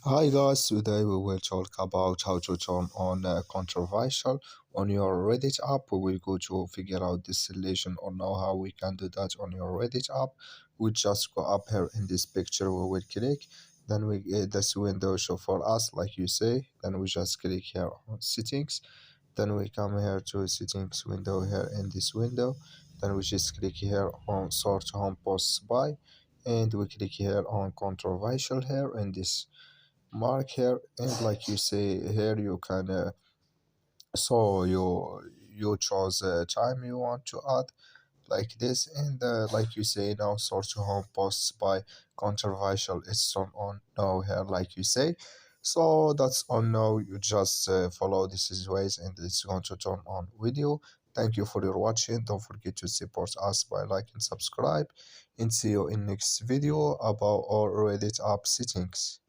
Hi guys, today we will talk about how to turn on controversial on your Reddit app. We will go to figure out this solution or know how we can do that on your Reddit app. We just go up here in this picture, we will click, then we this window show for us like you say, then we just click here on settings, then we come here to settings window here in this window, then we just click here on sort home posts by, and we click here on controversial here in this mark here, and like you say here you can so you chose a time you want to add like this, and like you say now sort to home posts by controversial is turned on now here like you say. So that's on now, you just follow these ways and it's going to turn on video. Thank you for your watching. Don't forget to support us by like and subscribe, and see you in next video about our Reddit app settings.